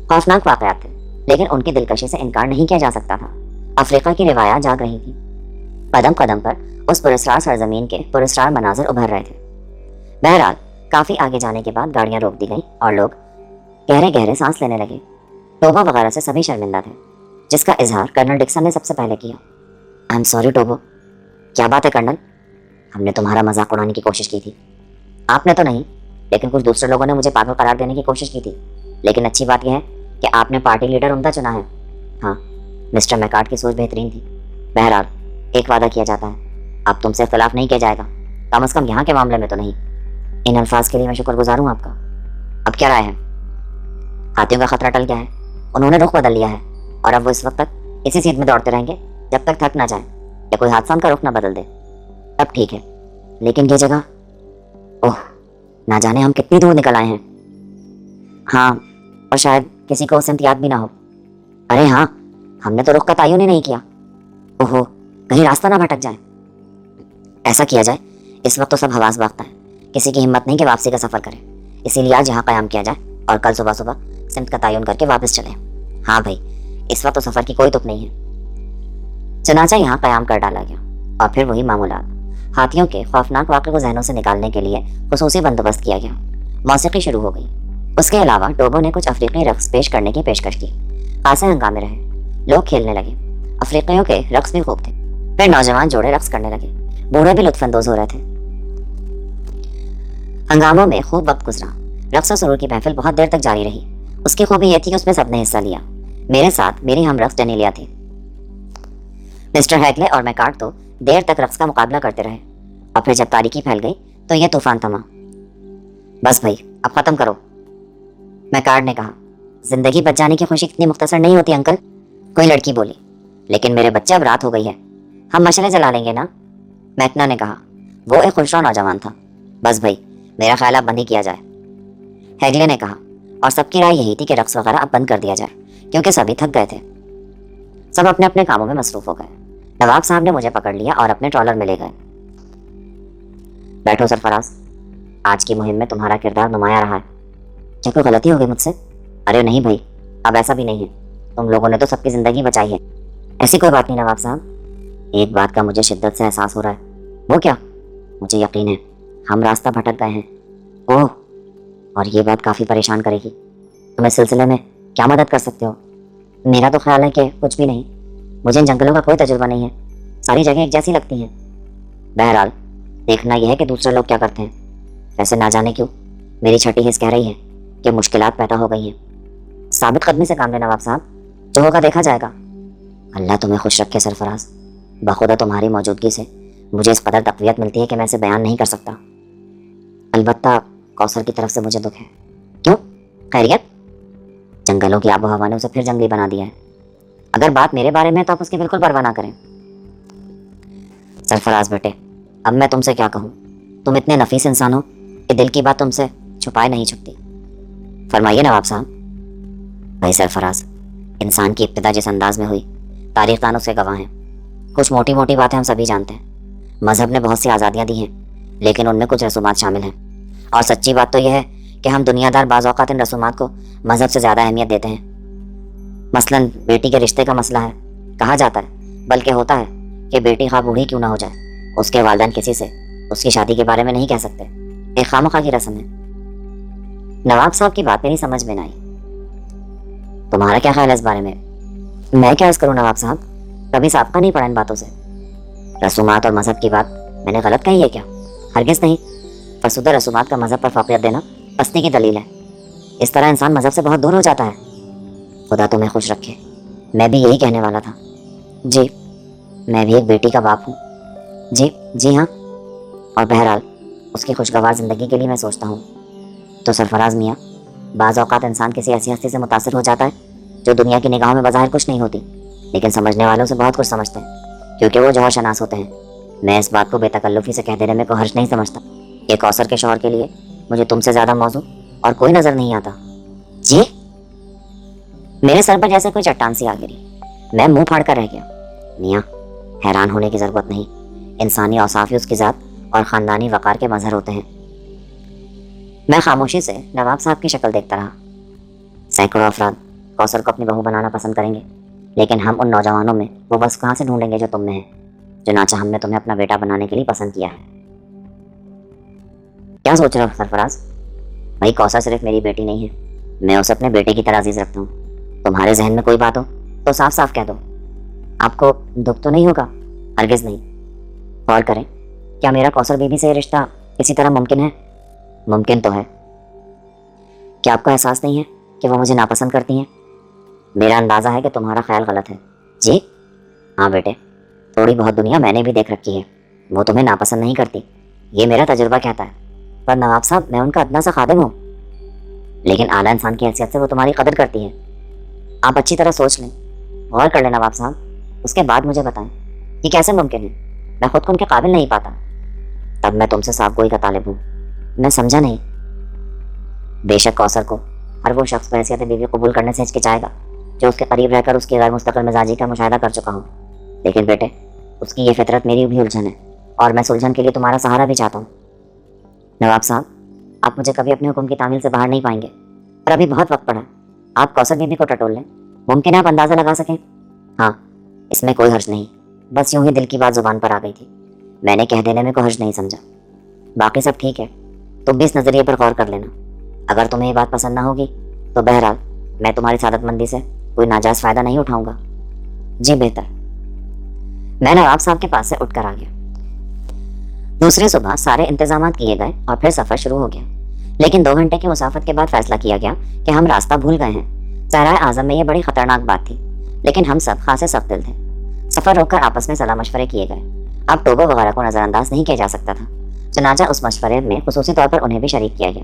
خوفناک واقعات تھے، لیکن ان کی دلکشی سے انکار نہیں کیا جا سکتا تھا۔ افریقہ کی روایات جاگ رہی تھی، قدم قدم پر اس پراسرار سرزمین کے پراسرار مناظر ابھر رہے تھے۔ بہرحال کافی آگے جانے کے بعد گاڑیاں روک دی گئیں اور لوگ گہرے گہرے سانس لینے لگے۔ ٹوبو وغیرہ سے سبھی شرمندہ تھے، جس کا اظہار کرنل ڈکسن نے سب سے پہلے کیا۔ آئی ایم سوری ٹوبو۔ کیا بات ہے کرنل؟ ہم نے تمہارا مذاق اڑانے کی کوشش کی تھی۔ آپ نے تو نہیں، لیکن کچھ دوسرے لوگوں نے مجھے پاگل قرار دینے کی کوشش کی تھی، لیکن اچھی بات یہ ہے کہ آپ نے پارٹی لیڈر عمدہ چنا ہے۔ ہاں، مسٹر میکارٹ کی سوچ بہترین تھی۔ بہرحال ایک وعدہ کیا جاتا ہے، اب تم سے اختلاف نہیں کیا جائے گا، کم از کم یہاں کے معاملے میں تو نہیں۔ ان الفاظ کے لیے میں شکر گزار ہوں آپ کا۔ اب کیا رائے ہے؟ ہاتھیوں کا خطرہ ٹل گیا ہے، انہوں نے رخ بدل لیا ہے، اور اب وہ اس وقت تک اسی سیٹ میں دوڑتے رہیں گے جب تک تھک نہ جائیں یا کوئی حادثہ ان کا رخ نہ بدل دے۔ اب ٹھیک ہے، لیکن یہ جگہ، اوہ، نہ جانے ہم کتنی دور نکل آئے ہیں۔ ہاں، اور شاید کسی کو سمت یاد بھی نہ ہو۔ ارے ہاں، ہم نے تو رخ کا تعین ہی نہیں کیا۔ اوہو، کہیں راستہ نہ بھٹک جائے۔ ایسا کیا جائے، اس وقت تو سب حواس باختہ ہے، کسی کی ہمت نہیں کہ واپسی کا سفر کرے، اسی لیے آج یہاں قیام کیا جائے اور کل صبح صبح سمت کا تعین کر کے واپس چلے۔ ہاں بھائی، اس وقت تو سفر کی کوئی تک نہیں ہے۔ چنانچہ یہاں قیام کر ڈالا گیا، اور پھر وہی معمولات۔ ہاتھیوں کے خوفناک واقعے کو ذہنوں سے نکالنے کے لیے خصوصی بندوبست کیا گیا۔ موسیقی شروع ہو گئی۔ اس کے علاوہ ٹوبو نے کچھ افریقی رقص پیش کرنے کی پیشکش کی۔ خاصے ہنگامے رہے، لوگ کھیلنے لگے، افریقیوں کے رقص بھی خوب تھے۔ پھر نوجوان جوڑے رقص کرنے لگے، بوڑھے بھی لطف اندوز ہو رہے تھے۔ ہنگاموں میں خوب وقت گزرا۔ رقص و سرور کی محفل بہت دیر تک جاری رہی۔ اس کی خوبی یہ تھی کہ اس میں سب نے حصہ لیا۔ میرے ساتھ میری ہم رقص ڈینیلیا تھی۔ مسٹر ہیگلے اور میکارٹ تو دیر تک رقص کا مقابلہ کرتے رہے، اور پھر جب تاریکی پھیل گئی تو یہ طوفان تھما۔ بس بھائی، اب ختم کرو، میکارٹ نے کہا۔ زندگی بچ جانے کی خوشی اتنی مختصر نہیں ہوتی انکل، کوئی لڑکی بولی۔ لیکن میرے بچے، اب رات ہو گئی ہے، ہم مشعلیں جلا لیں گے نا، میکنا نے کہا۔ وہ ایک خوشرو نوجوان تھا۔ بس بھائی، میرا خیال اب بند ہی کیا جائے، ہیگلے نے کہا، اور سب کی رائے یہی تھی کہ رقص وغیرہ اب بند کر دیا جائے، کیونکہ سبھی تھک گئے تھے۔ سب اپنے اپنے کاموں میں مصروف ہو گئے۔ نواب صاحب نے مجھے پکڑ لیا اور اپنے ٹرالر میں لے گئے۔ بیٹھو سرفراز، آج کی مہم میں تمہارا کردار نمایاں رہا ہے۔ کیا کوئی غلطی ہو گئی مجھ سے؟ ارے نہیں بھائی، اب ایسا بھی نہیں ہے، تم لوگوں نے تو سب کی زندگی بچائی ہے۔ ایسی کوئی بات نہیں نواب صاحب، ایک بات کا مجھے شدت سے احساس ہو رہا ہے۔ وہ کیا؟ مجھے یقین ہے ہم راستہ بھٹک گئے ہیں۔ اوہ، اور یہ بات کافی پریشان کرے گی۔ تم اس سلسلے میں کیا مدد کر سکتے ہو؟ میرا تو خیال ہے کہ کچھ بھی نہیں، مجھے ان جنگلوں کا کوئی تجربہ نہیں ہے، ساری جگہیں ایک جیسی لگتی ہیں۔ بہرحال دیکھنا یہ ہے کہ دوسرے لوگ کیا کرتے ہیں۔ ویسے نہ جانے کیوں میری چھٹی حس کہہ رہی ہے کہ مشکلات پیدا ہو گئی ہیں۔ ثابت قدمی سے کام لے نواب صاحب، جو ہوگا دیکھا جائے گا۔ اللہ تمہیں خوش رکھے سرفراز، بخدا تمہاری موجودگی سے مجھے اس قدر تقویت ملتی ہے کہ میں اسے بیان نہیں کر سکتا۔ البتہ کوثر کی طرف سے مجھے دکھ ہے۔ کیوں؟ خیریت؟ جنگلوں کی آب و ہوا نے اسے پھر جنگلی بنا دیا ہے۔ اگر بات میرے بارے میں ہے تو آپ اس کی بالکل پرواہ نہ کریں۔ سرفراز بیٹے، اب میں تم سے کیا کہوں، تم اتنے نفیس انسان ہو کہ دل کی بات تم سے چھپائے نہیں چھپتی۔ فرمائیے نواب صاحب۔ بھائی سرفراز، انسان کی ابتدا جس انداز میں ہوئی، تاریخ دان اس کے گواہ ہیں۔ کچھ موٹی موٹی باتیں ہم سبھی جانتے ہیں، مذہب نے بہت سی آزادیاں دی ہیں، لیکن ان میں کچھ رسومات شامل ہیں، اور سچی بات تو یہ ہے کہ ہم دنیا دار بعض اوقات ان رسومات کو مذہب سے زیادہ اہمیت دیتے ہیں۔ مثلاً بیٹی کے رشتے کا مسئلہ ہے، کہا جاتا ہے، بلکہ ہوتا ہے، کہ بیٹی خواہ بوڑھی کیوں نہ ہو جائے، اس کے والدین کسی سے اس کی شادی کے بارے میں نہیں کہہ سکتے، ایک خواہ کی رسم ہے۔ نواب صاحب کی بات میری سمجھ میں نہ آئی۔ تمہارا کیا خیال ہے اس بارے میں؟ میں کیا عرض کروں نواب صاحب، کبھی سابقہ نہیں پڑا ان باتوں سے۔ رسومات اور مذہب کی بات میں نے غلط کہی ہے کیا؟ ہرگز نہیں، فرسودہ رسومات کا مذہب پر فوقیت دینا پستی کی دلیل ہے، اس طرح انسان مذہب سے بہت دور ہو جاتا ہے۔ خدا تمہیں خوش رکھے، میں بھی یہی کہنے والا تھا۔ جی، میں بھی ایک بیٹی کا باپ ہوں۔ جی ہاں، اور بہرحال اس کی خوشگوار زندگی کے لیے میں سوچتا ہوں۔ تو سرفراز میاں، بعض اوقات انسان کسی ایسی ہستی سے متاثر ہو جاتا ہے جو دنیا کی نگاہوں میں بظاہر کچھ نہیں ہوتی، لیکن سمجھنے والوں سے بہت کچھ سمجھتے ہیں، کیونکہ وہ جوہر شناس ہوتے ہیں۔ میں اس بات کو بے تکلفی سے کہہ دینے میں کوئی حرج نہیں سمجھتا کہ کوثر کے شوہر کے لیے مجھے تم سے زیادہ موزوں اور کوئی نظر نہیں آتا۔ جی؟ میرے سر پر جیسے کوئی چٹان سی آ گری، میں منہ پھاڑ کر رہ گیا۔ میاں، حیران ہونے کی ضرورت نہیں، انسانی اوصاف ہی اس کی ذات اور خاندانی وقار کے مظہر ہوتے ہیں۔ میں خاموشی سے نواب صاحب کی شکل دیکھتا رہا۔ سینکڑوں افراد کوثر کو اپنی بہو بنانا پسند کریں گے، لیکن ہم ان نوجوانوں میں وہ بس کہاں سے ڈھونڈیں گے جو تم میں ہے؟ چنانچہ ہم نے تمہیں اپنا بیٹا بنانے کے لیے پسند کیا ہے۔ کیا سوچ رہے ہو سرفراز؟ بھائی کوثر صرف میری بیٹی نہیں ہے، میں اسے اپنے بیٹے کی طرح عزیز رکھتا ہوں۔ تمہارے ذہن میں کوئی بات ہو تو صاف صاف کہہ دو، آپ کو دکھ تو نہیں ہوگا؟ ہرگز نہیں۔ غور کریں، کیا میرا کوثر بیوی سے یہ رشتہ کسی طرح ممکن ہے؟ ممکن تو ہے۔ کیا آپ کو احساس نہیں ہے کہ وہ مجھے ناپسند کرتی ہیں؟ میرا اندازہ ہے کہ تمہارا خیال غلط ہے۔ جی ہاں بیٹے، تھوڑی بہت دنیا میں نے بھی دیکھ رکھی ہے، وہ تمہیں ناپسند نہیں کرتی، یہ میرا تجربہ کہتا ہے۔ پر نواب صاحب، میں ان کا ادنا سا خادم ہوں، لیکن اعلیٰ انسان کی حیثیت سے وہ تمہاری قدر کرتی ہے۔ آپ اچھی طرح سوچ لیں، غور کر لیں نواب صاحب، اس کے بعد مجھے بتائیں یہ کیسے ممکن ہے؟ میں خود کو ان کے قابل نہیں پاتا۔ تب میں تم سے صاف گوئی کا طالب ہوں۔ میں سمجھا نہیں۔ بے شک کوثر کو ہر وہ شخص بحیثیت بیوی قبول کرنے سے ہچکچائے گا جو اس کے قریب رہ کر اس کی غیر مستقل مزاجی کا مشاہدہ کر چکا ہوں، لیکن بیٹے اس کی یہ فطرت میری بھی الجھن ہے، اور میں سلجھن کے لیے تمہارا سہارا بھی چاہتا ہوں۔ نواب صاحب، آپ مجھے کبھی اپنے حکم کی تعمیل سے باہر نہیں پائیں گے، پر ابھی بہت وقت پڑا ہے۔ آپ کوثر بیوی کو ٹٹول لیں، ممکن ہے آپ اندازہ لگا سکیں۔ ہاں، اس میں کوئی حرج نہیں، بس یوں ہی دل کی بات زبان پر آ گئی تھی، میں نے کہہ دینے میں کوئی حرج نہیں سمجھا۔ باقی سب ٹھیک ہے، تم بھی اس نظریے پر غور کر لینا۔ اگر تمہیں یہ بات پسند نہ ہوگی تو بہرحال میں تمہاری سعادت مندی سے کوئی ناجائز فائدہ نہیں اٹھاؤں گا۔ جی بہتر۔ میں نواب صاحب کے پاس سے اٹھ کر آ گیا۔ دوسری صبح سارے انتظامات کیے گئے اور پھر سفر شروع ہو گیا، لیکن 2 گھنٹے کی مسافت کے بعد فیصلہ کیا گیا کہ ہم راستہ بھول گئے ہیں۔ صحرائے اعظم میں یہ بڑی خطرناک بات تھی، لیکن ہم سب خاصے سخت دل تھے۔ سفر روک کر آپس میں صلاح مشورے کیے گئے۔ اب ٹوبو وغیرہ کو نظر انداز نہیں کیا جا سکتا تھا، چنانچہ اس مشورے میں خصوصی طور پر انہیں بھی شریک کیا گیا،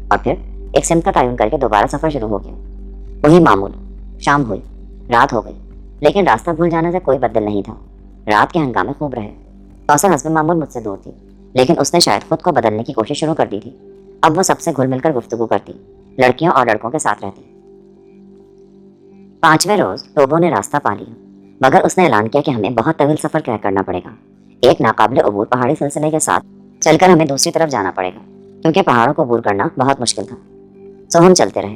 اور پھر ایک سمت کا تعین کر کے دوبارہ سفر شروع ہو گیا۔ وہی معمول، شام ہوئی، رات ہو گئی، لیکن راستہ بھول جانے سے کوئی بدل نہیں تھا۔ رات کے ہنگامے خوب رہے۔ کوثر حسب معمول مجھ سے دور تھی، لیکن اس نے شاید خود کو بدلنے کی کوشش شروع کر دی تھی۔ اب وہ سب سے گھل مل کر گفتگو کرتی، لڑکیوں اور لڑکوں کے ساتھ رہتی۔ 5ویں روز ٹوبو نے راستہ پا لیا، مگر اس نے اعلان کیا کہ ہمیں بہت طویل سفر طے کرنا پڑے گا۔ ایک ناقابل عبور پہاڑی سلسلے کے ساتھ چل کر ہمیں دوسری طرف جانا پڑے گا، کیونکہ پہاڑوں کو عبور کرنا بہت مشکل تھا۔ سو ہم چلتے رہے۔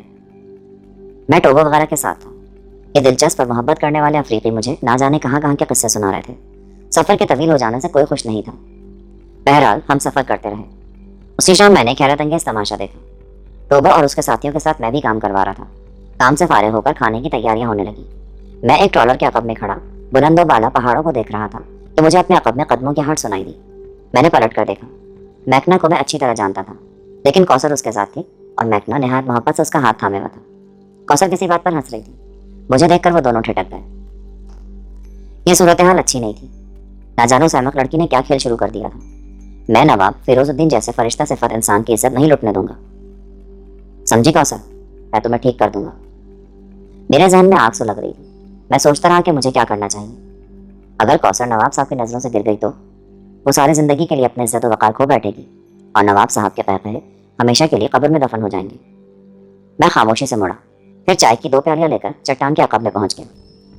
میں ٹوبو وغیرہ کے ساتھ تھا۔ یہ دلچسپ اور محبت کرنے والے افریقی مجھے نہ جانے کہاں کہاں کے قصے سنا رہے تھے۔ سفر کے طویل ہو جانے سے کوئی خوش نہیں تھا۔ بہرحال ہم سفر کرتے رہے۔ اسی شام میں نے حیرت انگیز تماشا دیکھا۔ ٹوبو اور اس کے ساتھیوں کے ساتھ میں بھی کام کروا رہا تھا۔ کام سے فارغ ہو کر کھانے کی تیاریاں ہونے لگی۔ میں ایک ٹرالر کے عقب میں کھڑا بلند و بالا پہاڑوں کو دیکھ رہا تھا کہ مجھے اپنے عقب میں قدموں کی ہٹ سنائی دی۔ میں نے پلٹ کر دیکھا۔ میکنا کو میں اچھی طرح جانتا تھا، لیکن کوثر اس کے ساتھ تھی، اور میکنا نہایت محبت سے اس کا ہاتھ تھامے ہوا تھا۔ کوثر کسی بات پر ہنس رہی تھی۔ مجھے دیکھ کر وہ دونوں ٹھٹک گئے۔ یہ صورتحال اچھی نہیں تھی۔ نہ جانو سیمک لڑکی نے کیا کھیل شروع کر دیا تھا۔ میں نواب فیروز الدین جیسے فرشتہ صفت انسان کی عزت نہیں لٹنے دوں گا۔ سمجھی کوثر، میں تمہیں ٹھیک کر دوں گا۔ میرے ذہن میں آگ سو لگ رہی تھی۔ میں سوچتا رہا کہ مجھے کیا کرنا چاہیے۔ اگر کوثر نواب صاحب کی نظروں سے گر گئی تو وہ ساری زندگی کے لیے اپنے عزت و وقار کھو بیٹھے گی، اور نواب صاحب کے قہقہے ہمیشہ کے لیے قبر میں دفن ہو جائیں گے۔ میں خاموشی سے مڑا، پھر چائے کی 2 پیالیاں لے کر چٹان کے عقب میں پہنچ گیا۔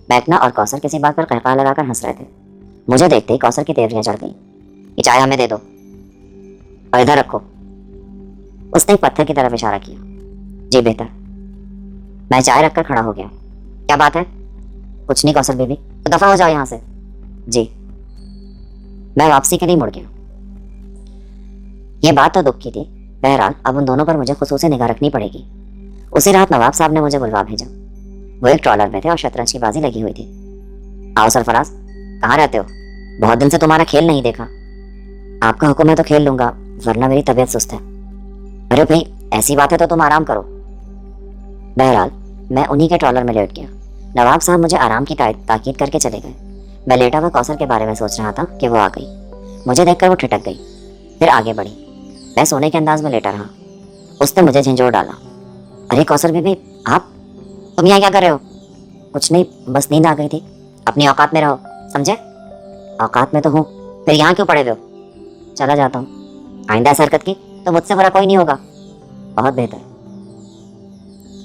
میکنا اور کوثر کسی بات پر قہقہا لگا کر ہنس رہے تھے۔ مجھے دیکھتے ہی کوثر کی تیوریاں چڑھ گئیں۔ یہ چائے ہمیں دے دو اور ادھر رکھو۔ اس نے ایک پتھر کی طرف اشارہ کیا۔ جی بہتر۔ میں چائے رکھ کر کھڑا ہو گیا۔ کیا بات ہے؟ کچھ نہیں کوثر بیوی، تو دفع ہو جاؤ یہاں سے۔ جی۔ میں واپسی کے لیے مڑ گیا۔ یہ بات تو دکھ کی تھی، بہرحال اب ان دونوں پر مجھے خصوصی نگاہ رکھنی پڑے گی۔ اسی رات نواب صاحب نے مجھے بلوا بھیجا۔ وہ ایک ٹرالر میں تھے اور شطرنج کی بازی لگی ہوئی تھی۔ آؤ سرفراز، کہاں رہتے ہو؟ بہت دن سے تمہارا کھیل نہیں دیکھا۔ آپ کا حکم ہے تو کھیل لوں گا، ورنہ میری طبیعت سست ہے۔ ارے بھائی، ایسی بات ہے تو تم آرام کرو۔ بہرحال میں انہی کے ٹرالر میں لیٹ گیا۔ نواب صاحب مجھے آرام کی تاکید کر کے چلے گئے۔ میں لیٹا ہوا کوثر کے بارے میں سوچ رہا تھا کہ وہ آ گئی۔ مجھے دیکھ کر وہ ٹھٹک گئی، پھر آگے بڑھی۔ میں سونے کے انداز میں لیٹا رہا۔ اس نے مجھے جھنجھوڑ ڈالا۔ ارے کوثر بیوی، تم یہاں کیا کر رہے ہو؟ کچھ نہیں، بس نیند آ گئی تھی۔ اپنی اوقات میں رہو، سمجھے؟ اوقات میں تو ہوں، پھر یہاں کیوں پڑے ہوئے ہو؟ چلا جاتا ہوں۔ آئندہ ایسی حرکت کی تو مجھ سے برا کوئی نہیں ہوگا۔ بہت بہتر،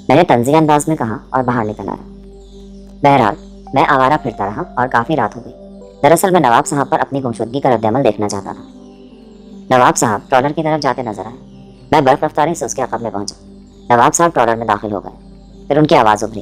میں نے طنزیہ انداز میں کہا اور باہر نکل آیا۔ بہرحال میں آوارہ پھرتا رہا اور کافی رات ہو گئی۔ دراصل میں نواب صاحب پر اپنی گمشدگی کا رد عمل دیکھنا چاہتا تھا۔ نواب صاحب ٹرالر کی طرف جاتے نظر آئے۔ میں برف رفتاری سے اس کے عقب میں پہنچا۔ نواب صاحب ٹرالر میں داخل ہو گئے، پھر ان کی آواز ابھری۔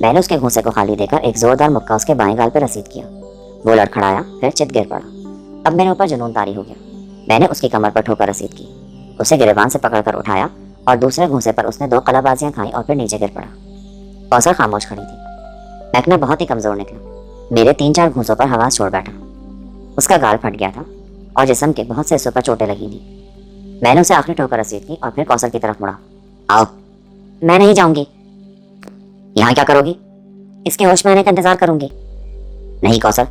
میں نے اس کے گھونسے کو خالی دیکر ایک زوردار مکہ اس کے بائیں گال پہ رسید کیا۔ وہ لڑکھڑایا، پھر چت گر پڑا۔ اب میرے اوپر جنون طاری ہو گیا۔ میں نے اس کی کمر پر ٹھوکر رسید کی، اسے گریبان سے پکڑ کر اٹھایا اور دوسرے گھونسے پر اس نے 2 قلع بازیاں کھائیں اور پھر نیچے گر پڑا۔ کوثر خاموش کھڑی تھی۔ میکنا بہت ہی کمزور نکلا، میرے 3-4 گھونسوں پر حواس چھوڑ بیٹھا۔ اس کا گال پھٹ گیا تھا اور جسم کے بہت سے حصوں پر چوٹیں لگی تھیں۔ میں نے اسے آخری ٹھوکر رسید کی اور پھر کوثر کی طرف مڑا۔ آؤ۔ میں نہیں جاؤں گی۔ یہاں کیا کرو گی؟ اس کے ہوش میں آنے کا انتظار کروں گی۔ نہیں کوثر،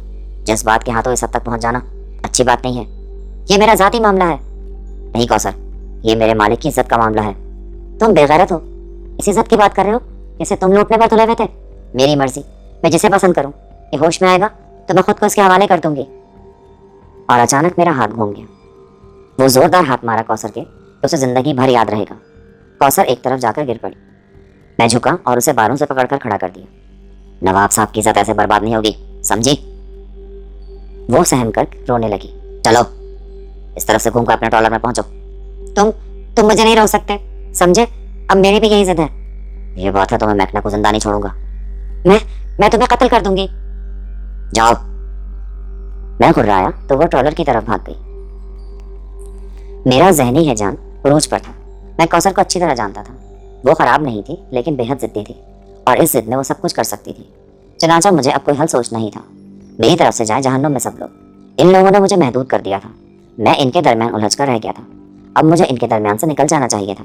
جذبات کے ہاتھوں اس حد تک پہنچ جانا اچھی بات نہیں ہے۔ یہ میرا ذاتی معاملہ ہے۔ نہیں کوثر، یہ میرے مالک کی عزت کا معاملہ ہے۔ تم بے غیرت ہو، اس عزت کی بات کر رہے ہو جسے تم لوٹنے پر تلے ہوئے تھے۔ میری مرضی، میں جسے پسند کروں۔ یہ ہوش میں آئے گا تو میں خود کو اس کے حوالے کر دوں گی۔ اور اچانک میرا ہاتھ گھوم گیا۔ وہ زوردار ہاتھ مارا کوثر کے تو اسے زندگی بھر یاد رہے گا۔ کوثر ایک طرف جا کر گر پڑی۔ میں جھکا اور اسے باروں سے پکڑ کر کھڑا کر دیا۔ نواب صاحب کی عزت ایسے برباد نہیں ہوگی، سمجھی؟ وہ سہم کر رونے لگی۔ چلو اس طرف سے گھوم کر اپنے ٹرالر میں پہنچو۔ تم مجھے نہیں روک سکتے، سمجھے؟ اب میری بھی یہی ضد ہے۔ یہ بات ہے تو میں میکنا کو زندہ نہیں چھوڑوں گا۔ میں تمہیں قتل کر دوں گی۔ جاؤ۔ میں گھرایا تو وہ ٹرالر کی طرف بھاگ گئی۔ میرا ذہنی ہیجان عروج پر تھا۔ میں کوثر کو اچھی طرح جانتا تھا۔ وہ خراب نہیں تھی لیکن بے حد ضدی تھی، اور اس ضد میں وہ سب کچھ کر سکتی تھی۔ چنانچہ مجھے اب کوئی حل سوچنا ہی تھا۔ میری طرف سے جائے جہنم میں سب لوگ۔ ان لوگوں نے مجھے محدود کر دیا تھا، میں ان کے درمیان الجھ کر رہ گیا تھا۔ اب مجھے ان کے درمیان سے نکل جانا چاہیے تھا۔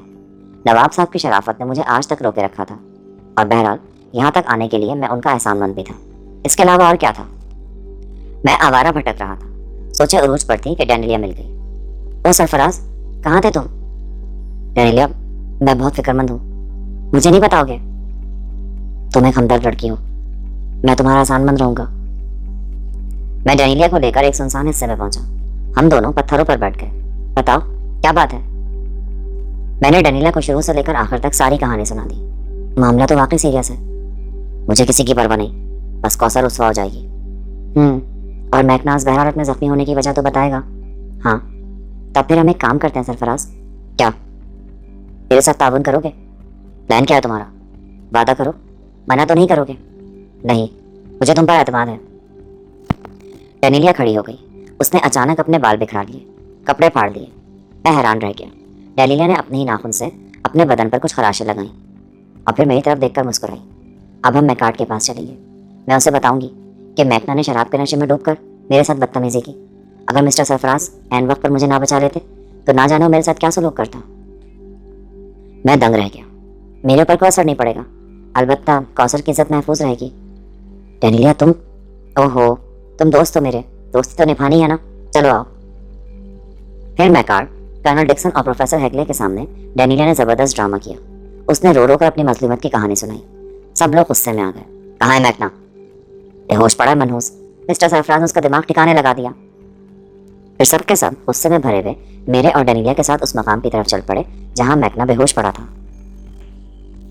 نواب صاحب کی شرافت نے مجھے آج تک روکے رکھا تھا، اور بہرحال یہاں تک آنے کے لیے میں ان کا احسان مند بھی تھا۔ اس کے علاوہ اور کیا تھا؟ میں آوارہ بھٹک رہا تھا، سوچے عروج پر تھی کہ ڈینیلیا مل گئی۔ او سرفراز، کہاں تھے تم؟ ڈینیلیا، میں بہت فکر مند ہوں، مجھے نہیں بتاؤ گے؟ تم ایک ہمدرد لڑکی ہو، میں تمہارا احسان مند رہوں گا۔ میں ڈینیلیا کو لے کر ایک سنسان حصے میں پہنچا۔ ہم دونوں پتھروں پر بیٹھ گئے۔ بتاؤ کیا بات ہے؟ میں نے ڈینیلیا کو شروع سے لے کر آخر تک ساری کہانی سنا دی۔ معاملہ تو واقعی سیریس ہے، مجھے کسی کی پرواہ نہیں، بس کوثر رسوا ہو جائے گی۔ اور میکناز بہرحالت میں زخمی ہونے کی وجہ تو بتائے گا؟ ہاں۔ تب پھر ہم ایک کام کرتے ہیں سرفراز۔ کیا؟ میرے ساتھ تعاون کرو گے؟ پلان کیا ہے تمہارا؟ وعدہ کرو، منع تو نہیں کرو گے؟ نہیں، مجھے تم پر اعتماد ہے۔ ڈینیلیا کھڑی ہو گئی۔ اس نے اچانک اپنے بال بکھرا لیے، کپڑے پھاڑ دیے۔ میں حیران رہ گیا۔ ڈینیلیا نے اپنے ہی ناخن سے اپنے بدن پر کچھ خراشیں لگائیں اور پھر میری طرف دیکھ کر مسکرائی۔ اب ہم میکارڈ کے پاس چلیں گے۔ میں اسے بتاؤں گی کہ میکنا نے شراب کے نشے میں ڈوب کر میرے ساتھ بدتمیزی کی۔ اگر مسٹر سرفراز عین وقت پر مجھے نہ بچا لیتے تو نہ جانے وہ میرے ساتھ کیا سلوک کرتا۔ میں دنگ رہ گیا۔ میرے اوپر کوئی اثر نہیں پڑے گا، البتہ کوثر کی عزت محفوظ رہے گی۔ ڈینیلیا، تم اوہو، تم دوست ہو میرے، دوستی تو نبھانی ہے نا، چلو آؤ۔ پھر میکارڈ، کرنل ڈکسن اور پروفیسر ہیگلے کے سامنے ڈینیلیا نے زبردست ڈرامہ کیا۔ اس نے رو رو کر اپنی مظلومت کی کہانی سنائی۔ سب لوگ غصے میں آ گئے۔ کہاں ہے میکنا؟ بے ہوش پڑا ہے منحوس، مسٹر سرفراز نے اس کا دماغ ٹھکانے لگا دیا۔ پھر سب کے سب غصے میں بھرے ہوئے میرے اور ڈینیلیا کے ساتھ اس مقام کی طرف چل پڑے جہاں میکنا بے ہوش پڑا تھا۔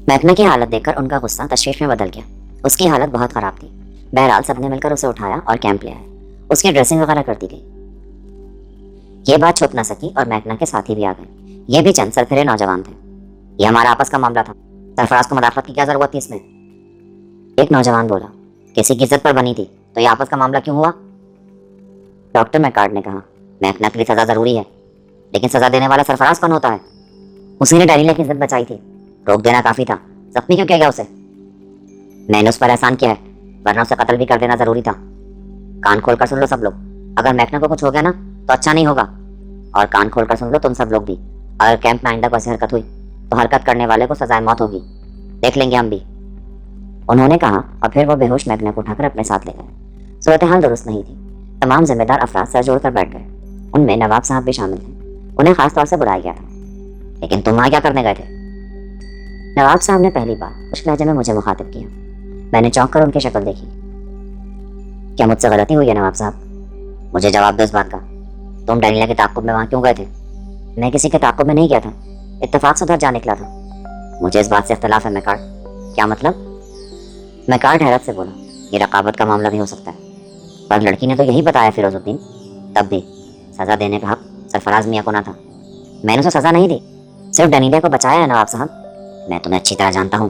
میکنا کی حالت دیکھ کر ان کا غصہ تشویش میں بدل گیا۔ اس کی حالت بہت خراب تھی۔ بہرحال سب نے مل کر اسے اٹھایا اور کیمپ لے آئے۔ اس کی ڈریسنگ وغیرہ کر دی گئی۔ یہ بات چھپ نہ سکی اور میکنا کے ساتھی بھی آ گئے۔ یہ بھی چند سرفرے نوجوان تھے۔ یہ ہمارا آپس کا معاملہ تھا، سرفراز کو مداخلت کی کیا ضرورت تھی اس میں؟ ایک نوجوان بولا۔ کسی کی عزت پر بنی تھی تو یہ آپس کا معاملہ کیوں ہوا؟ ڈاکٹر میکارڈ نے کہا، میکنا کے لیے سزا ضروری ہے، لیکن سزا دینے والا سرفراز کون ہوتا ہے؟ اسی نے ڈینیلیا کی عزت بچائی تھی، روک دینا کافی تھا، زخمی کیوں کیا گیا اسے؟ میں نے اس پر احسان کیا ہے، ورنہ اسے قتل بھی کر دینا ضروری تھا۔ کان کھول کر سن لو سب لوگ، اگر میکنا کو کچھ ہو گیا نا تو اچھا نہیں ہوگا۔ اور کان کھول کر سن لو تم سب لوگ بھی، اگر کیمپ میں آئندہ کوئی حرکت ہوئی تو حرکت کرنے والے کو سزائے موت ہوگی، دیکھ لیں گے ہم بھی، انہوں نے کہا، اور پھر وہ بے ہوش میکنا کو اٹھا کر اپنے ساتھ لے گئے۔ صورتحال درست نہیں تھی۔ تمام ذمہ دار افراد سر جوڑ کر بیٹھ گئے۔ ان میں نواب صاحب بھی شامل تھے، انہیں خاص طور سے بلایا گیا تھا۔ لیکن تم وہاں کیا کرنے گئے تھے؟ نواب صاحب نے پہلی بار خشک لہجے میں مجھے مخاطب کیا۔ میں نے چونک کر ان کی شکل دیکھی۔ کیا مجھ سے غلطی ہوئی ہے نواب صاحب؟ مجھے جواب دو اس بات کا، تم ڈینیلیا کے تعاقب میں وہاں کیوں گئے تھے؟ میں کسی کے تعاقب میں نہیں گیا تھا، اتفاق سے ادھر جا نکلا تھا۔ مجھے اس بات سے اختلاف ہے میکارڈ۔ کیا مطلب؟ میکارڈ حیرت سے بولا، یہ رقابت کا معاملہ بھی ہو سکتا ہے، پر لڑکی نے تو یہی بتایا فیروز الدین۔ تب بھی سزا دینے کا حق سرفراز میاں کو نہ تھا، میں نے اسے سزا نہیں دی، صرف ڈینیلیا کو بچایا ہے نواب صاحب، میں تمہیں اچھی طرح جانتا ہوں۔